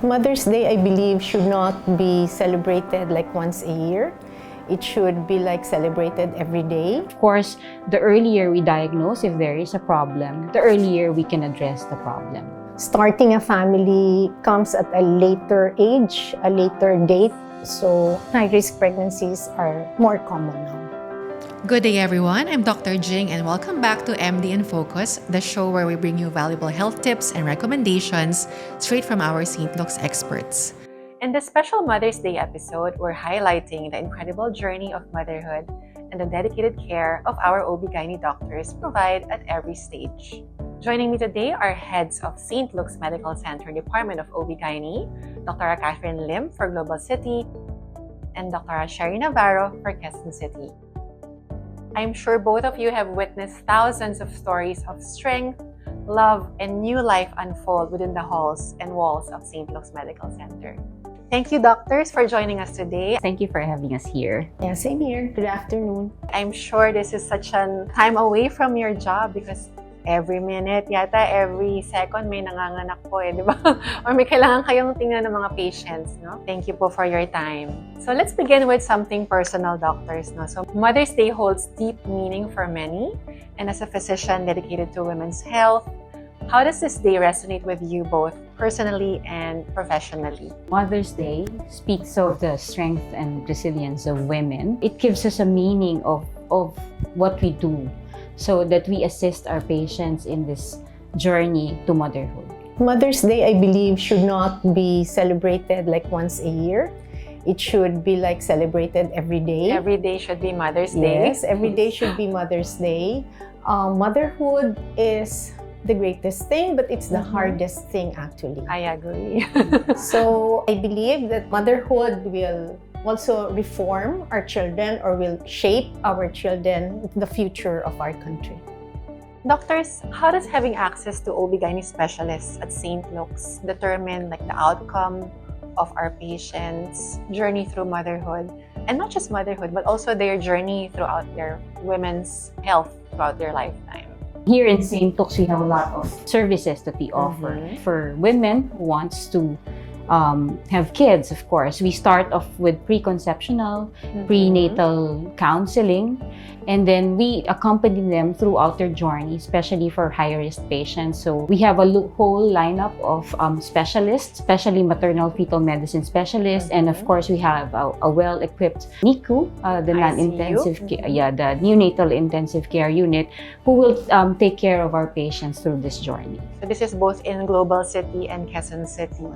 Mother's Day, I believe, should not be celebrated like once a year. It should be like celebrated every day. Of course, the earlier we diagnose if there is a problem, the earlier we can address the problem. Starting a family comes at a later age, a later date. So high-risk pregnancies are more common now. Good day, everyone. I'm Dr. Jing, and welcome back to MD in Focus, the show where we bring you valuable health tips and recommendations straight from our St. Luke's experts. In this special Mother's Day episode, we're highlighting the incredible journey of motherhood and the dedicated care of our OB-Gyne doctors provide at every stage. Joining me today are heads of St. Luke's Medical Center Department of OB-Gyne, Dr. Catherine Lim for Global City, and Dr. Sherry Navarro for Quezon City. I'm sure both of you have witnessed thousands of stories of strength, love, and new life unfold within the halls and walls of St. Luke's Medical Center. Thank you, doctors, for joining us today. Thank you for having us here. Yeah, same here. Good afternoon. I'm sure this is such a time away from your job because every minute, yata every second may nanganganak po di ba? Or may kailangan kayong tingnan ng mga patients, no? Thank you po for your time. So let's begin with something personal, doctors, no? So Mother's Day holds deep meaning for many, and as a physician dedicated to women's health, how does this day resonate with you both personally and professionally? Mother's Day speaks of the strength and resilience of women. It gives us a meaning of what we do, so that we assist our patients in this journey to motherhood. Mother's Day, I believe, should not be celebrated like once a year. It should be like celebrated every day. Every day should be Mother's Day. Yes, every day should be Mother's Day. Motherhood is the greatest thing, but it's the hardest thing actually. I agree. So I believe that motherhood will also reform our children or will shape our children, the future of our country. Doctors, how does having access to OB-Gyne specialists at St. Luke's determine the outcome of our patients' journey through motherhood? And not just motherhood, but also their journey throughout their women's health throughout their lifetime. Here in St. Luke's, we have a lot of services that we offer. For women who wants to have kids, of course, we start off with preconceptional, prenatal counseling, and then we accompany them throughout their journey, especially for high-risk patients. So we have a whole lineup of specialists, especially maternal fetal medicine specialists, and of course we have a well-equipped NICU, the non-intensive care, the neonatal intensive care unit, who will take care of our patients through this journey. So this is both in Global City and Quezon City.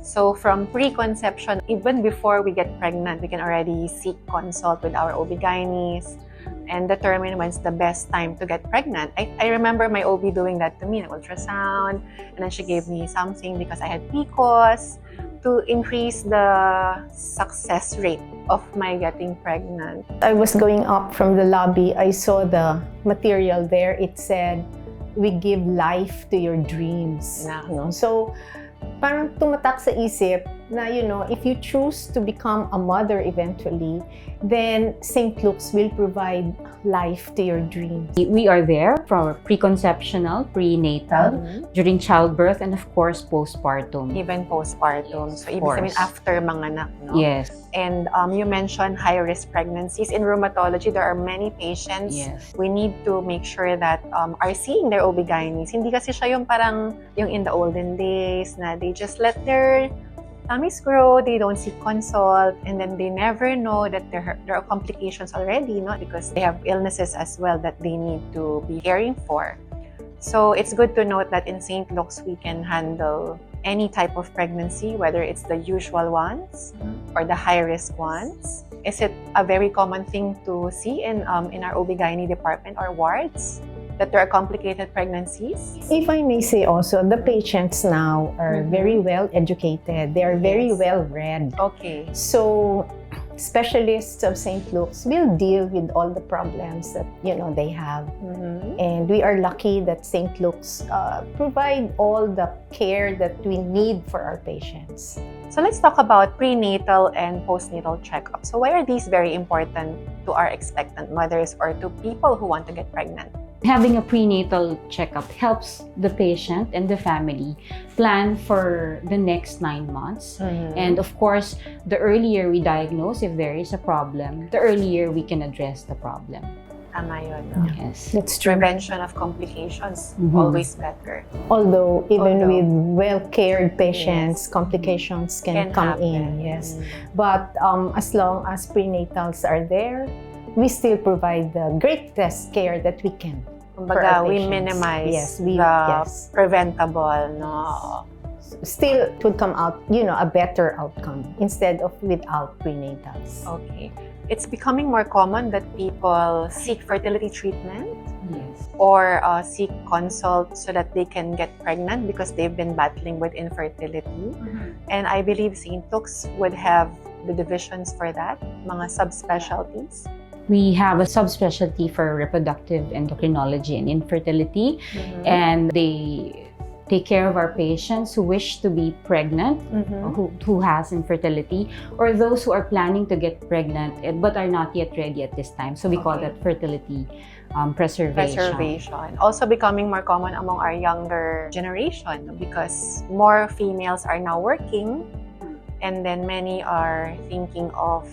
So from preconception, even before we get pregnant, we can already seek consult with our OB-Gynes and determine when's the best time to get pregnant. I remember my OB doing that to me, an ultrasound, and then she gave me something because I had PCOS to increase the success rate of my getting pregnant. I was going up from the lobby. I saw the material there. It said, "We give life to your dreams." Yeah. You know? So parang tumatak sa isip na, if you choose to become a mother eventually, then St. Luke's will provide life to your dreams. We are there for preconceptional, prenatal, during childbirth, and of course, postpartum. Even postpartum. Yes, so ibig sabihin after manganak, no? Yes. And you mentioned high-risk pregnancies. In rheumatology, there are many patients. Yes. We need to make sure that are seeing their OB-Gynes. Hindi kasi siya yung parang yung in the olden days na they just let their tummies grow, they don't seek consult, and then they never know that there are complications already, no? Because they have illnesses as well that they need to be caring for. So it's good to note that in St. Luke's, we can handle any type of pregnancy, whether it's the usual ones or the high-risk ones. Is it a very common thing to see in our OB-Gyne department or wards, that there are complicated pregnancies? If I may say also, the patients now are very well educated. They are very well read. Okay. So specialists of St. Luke's will deal with all the problems that they have. And we are lucky that St. Luke's provide all the care that we need for our patients. So let's talk about prenatal and postnatal checkups. So why are these very important to our expectant mothers or to people who want to get pregnant? Having a prenatal checkup helps the patient and the family plan for the next 9 months. And of course, the earlier we diagnose if there is a problem, the earlier we can address the problem. Tama yun, no? Yes. That's true. Prevention of complications, always better. Although even Although- with well-cared patients, Yes. complications can come happen. in. Yes, but as long as prenatals are there, we still provide the greatest care that we can. Kumbaga, our we patients. minimize Yes, the preventable, no? Still, it would come out, a better outcome instead of without prenatals. Okay. It's becoming more common that people seek fertility treatment Yes. or seek consult so that they can get pregnant because they've been battling with infertility. And I believe St. Luke's would have the divisions for that, mga subspecialties. We have a subspecialty for reproductive endocrinology and infertility, and they take care of our patients who wish to be pregnant, who has infertility, or those who are planning to get pregnant but are not yet ready at this time. So we call Okay. that fertility preservation. Also becoming more common among our younger generation because more females are now working, and then many are thinking of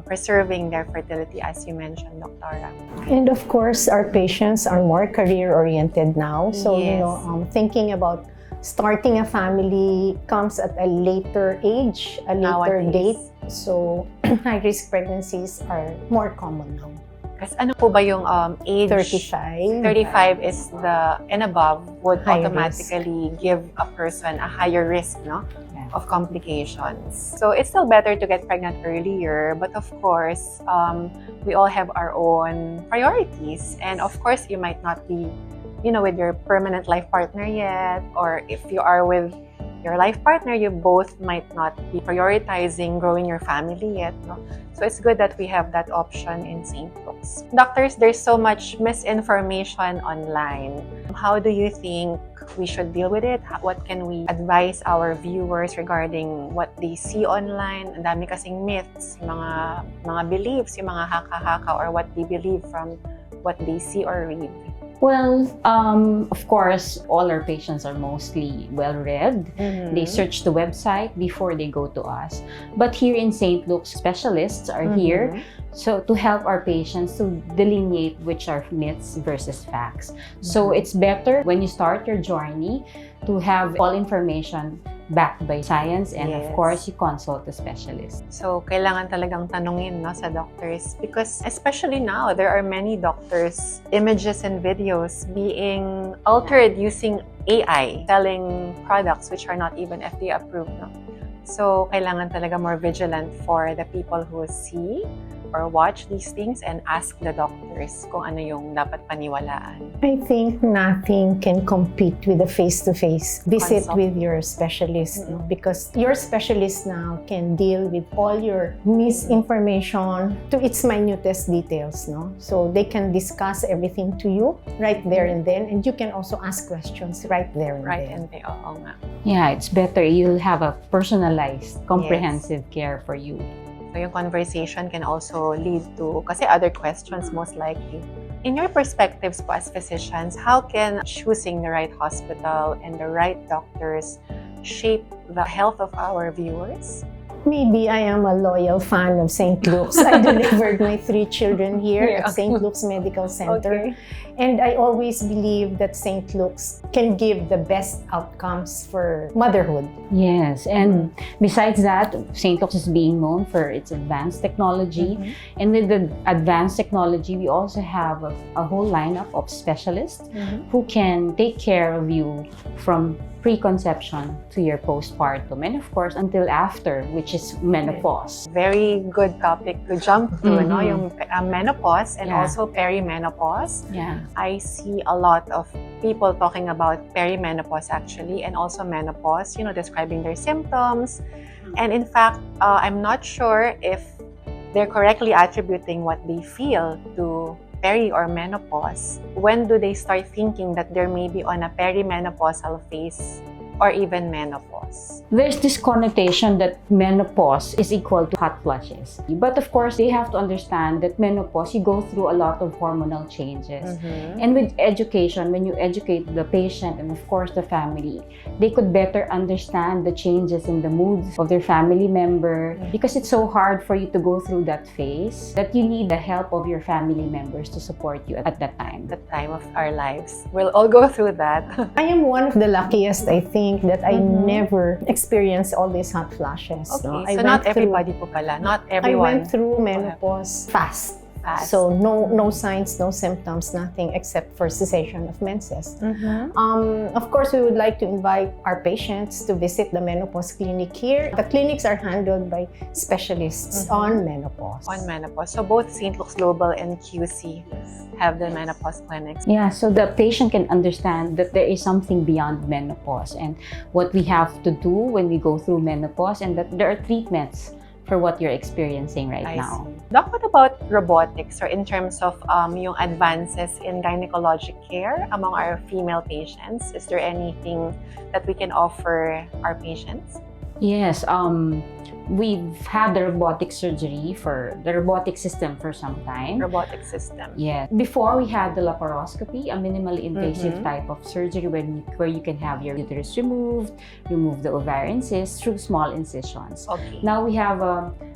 preserving their fertility, as you mentioned, Dr. And of course, our patients are more career-oriented now. So, Yes. Thinking about starting a family comes at a later age, a later Nowadays. date. So, high-risk pregnancies are more common now. Kasi ano po ba yung age? 35. 35 is and above would High automatically give a person a higher risk, no? Yeah. Of complications. So it's still better to get pregnant earlier, but of course, we all have our own priorities. And of course, you might not be, with your permanent life partner yet, or if you are with your life partner, you both might not be prioritizing growing your family yet, no? So it's good that we have that option in St. Luke's. Doctors, there's so much misinformation online. How do you think we should deal with it? What can we advise our viewers regarding what they see online? Ang dami kasing myths, mga beliefs, yung mga haka-haka, or what they believe from what they see or read. Well, of course, all our patients are mostly well-read. They search the website before they go to us. But here in St. Luke's, specialists are here to help our patients to delineate which are myths versus facts. So it's better when you start your journey to have all information backed by science, and of Yes. course, you consult a specialist. So, kailangan talagang tanungin, no, sa doctors, because especially now, there are many doctors, images and videos being altered using AI, selling products which are not even FDA approved, no? So, kailangan talaga more vigilant for the people who see or watch these things and ask the doctors kung ano yung dapat paniwalaan. I think nothing can compete with a face-to-face visit Consult. with your specialist, no? Because your specialist now can deal with all your misinformation to its minutest details, no? So they can discuss everything to you right there and then, and you can also ask questions right there and Right, then. and oo nga. Yeah, it's better. You'll have a personalized, comprehensive care for you. So yung conversation can also lead to, kasi other questions most likely. In your perspectives po as physicians, how can choosing the right hospital and the right doctors shape the health of our viewers? Maybe I am a loyal fan of St. Luke's. I delivered my 3 children here Yeah. at St. Luke's Medical Center. Okay. And I always believe that St. Luke's can give the best outcomes for motherhood. Yes, and besides that, St. Luke's is being known for its advanced technology. And with the advanced technology, we also have a whole lineup of specialists who can take care of you from preconception to your postpartum, and of course until after, which is menopause. Very good topic to jump to, no? Mhm. Yung menopause and Yeah. also perimenopause. Yeah. I see a lot of people talking about perimenopause actually, and also menopause, describing their symptoms. And in fact, I'm not sure if they're correctly attributing what they feel to peri or menopause. When do they start thinking that they're maybe on a perimenopausal phase or even menopause? There's this connotation that menopause is equal to hot flushes. But of course, they have to understand that menopause, you go through a lot of hormonal changes. And with education, when you educate the patient and of course the family, they could better understand the changes in the moods of their family member, because it's so hard for you to go through that phase that you need the help of your family members to support you at that time. The time of our lives. We'll all go through that. I am one of the luckiest, I think, that I never experienced all these hot flashes. Okay, no? so not everybody po pala. Not I everyone. went through menopause fast. So no signs, no symptoms, nothing except for cessation of menses. Of course, we would like to invite our patients to visit the menopause clinic here. The clinics are handled by specialists on menopause. On menopause. So both St. Luke's Global and QC have the menopause clinics. Yeah, so the patient can understand that there is something beyond menopause and what we have to do when we go through menopause, and that there are treatments for what you're experiencing right now. Doc, what about robotics, or in terms of yung advances in gynecologic care among our female patients? Is there anything that we can offer our patients? Yes, we've had the robotic surgery for the robotic system for some time. Robotic system. Yeah. Before we had the laparoscopy, a minimally invasive type of surgery where you can have your uterus removed, remove the ovarian cysts through small incisions. Okay. Now we have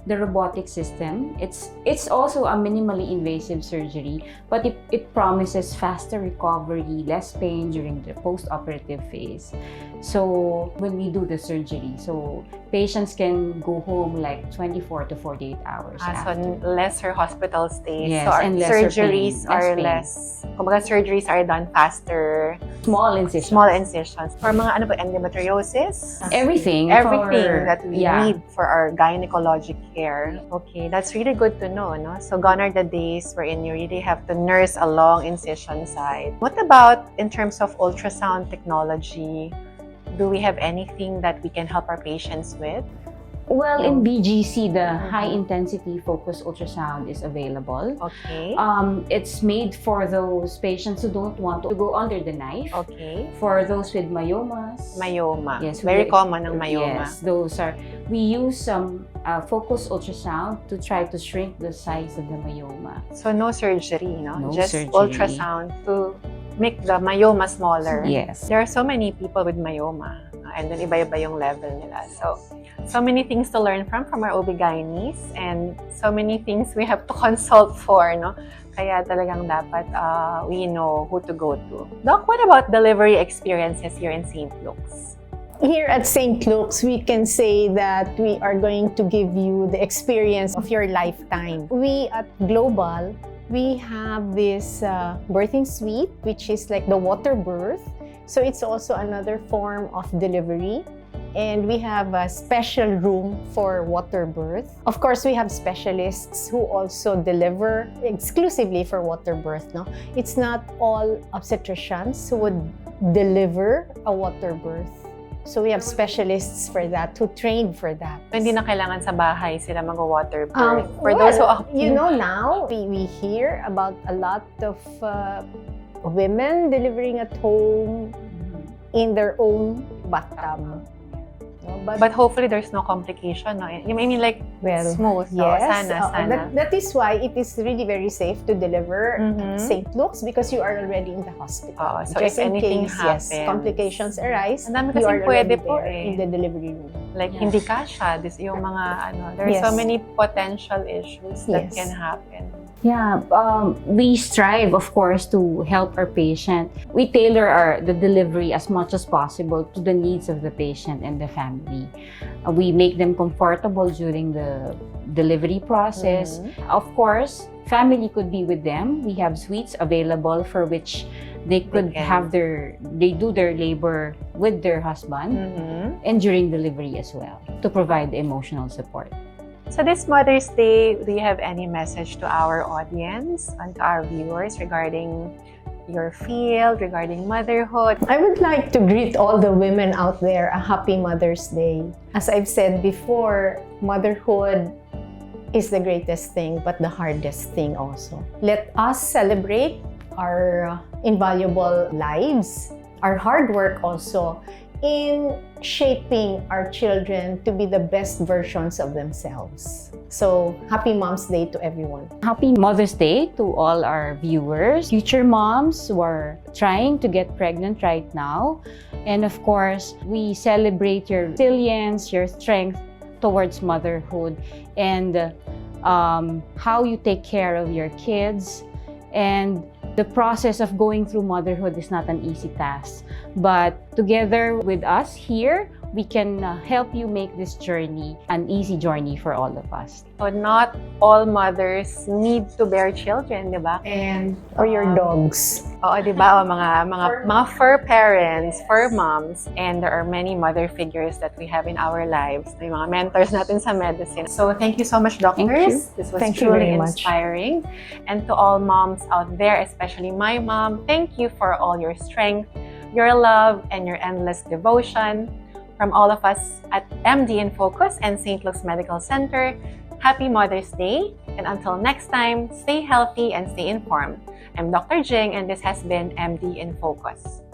the robotic system. It's also a minimally invasive surgery, but it promises faster recovery, less pain during the post-operative phase. So when we do the surgery, so patients can go home like 24 to 48 hours after. So lesser hospital stays. Yes, so our and lesser surgeries pain, are pain. less. Kumbaga, surgeries are done faster. Small incisions. Small incisions. For mga ano ba, endometriosis? Everything. That we need for our gynecologic care. Okay, that's really good to know, no? So gone are the days wherein you really have to nurse a long incision side. What about in terms of ultrasound technology? Do we have anything that we can help our patients with? Well, in BGC, the high-intensity focused ultrasound is available. Okay. It's made for those patients who don't want to go under the knife. Okay. For those with myomas. Myoma. Yes, very common ang myoma. Yes, those are. We use some focused ultrasound to try to shrink the size of the myoma. So no surgery, no? No Just surgery. ultrasound to make the myoma smaller. Yes. There are so many people with myoma, and then iba-iba yung level nila. So many things to learn from our OB-Gynes, and so many things we have to consult for, no? Kaya talagang dapat we know who to go to. Doc, what about delivery experiences here in St. Luke's? Here at St. Luke's, we can say that we are going to give you the experience of your lifetime. We at Global, we have this birthing suite, which is like the water birth. So it's also another form of delivery. And we have a special room for water birth. Of course, we have specialists who also deliver exclusively for water birth. No? It's not all obstetricians who would deliver a water birth. So we have specialists for that, who train for that. So, hindi na kailangan sa bahay sila mag-water birth. For those who you know, now we hear about a lot of women delivering at home in their own bathtub. But hopefully there's no complication, no? You mean like smooth? Yes. Sana. That is why it is really very safe to deliver at St. Luke's, because you are already in the hospital. So just if in anything case, happens, complications arise, ang dami you are kasing pwede already po there in the delivery room. Like hindi kasha, yung mga there are so many potential issues that can happen. Yeah, we strive, of course, to help our patient. We tailor the delivery as much as possible to the needs of the patient and the family. We make them comfortable during the delivery process. Of course, family could be with them. We have suites available for which they could they do their labor with their husband and during delivery as well, to provide emotional support. So this Mother's Day, do you have any message to our audience and to our viewers regarding your field, regarding motherhood? I would like to greet all the women out there a happy Mother's Day. As I've said before, motherhood is the greatest thing, but the hardest thing also. Let us celebrate our invaluable lives, our hard work also, in shaping our children to be the best versions of themselves. So, happy Mom's Day to everyone. Happy Mother's Day to all our viewers, future moms who are trying to get pregnant right now. And of course, we celebrate your resilience, your strength towards motherhood, and how you take care of your kids. And the process of going through motherhood is not an easy task. But together with us here, we can help you make this journey an easy journey for all of us. So not all mothers need to bear children, di ba? And Or your dogs. oo, di ba? O mga fur parents, fur moms, and there are many mother figures that we have in our lives. May mga mentors natin sa medicine. So thank you so much, doctors. Thank you. This was Thank you truly very much. inspiring. And to all moms out there, especially my mom, thank you for all your strength, your love, and your endless devotion. From all of us at MD in Focus and St. Luke's Medical Center, happy Mother's Day. And until next time, stay healthy and stay informed. I'm Dr. Jing, and this has been MD in Focus.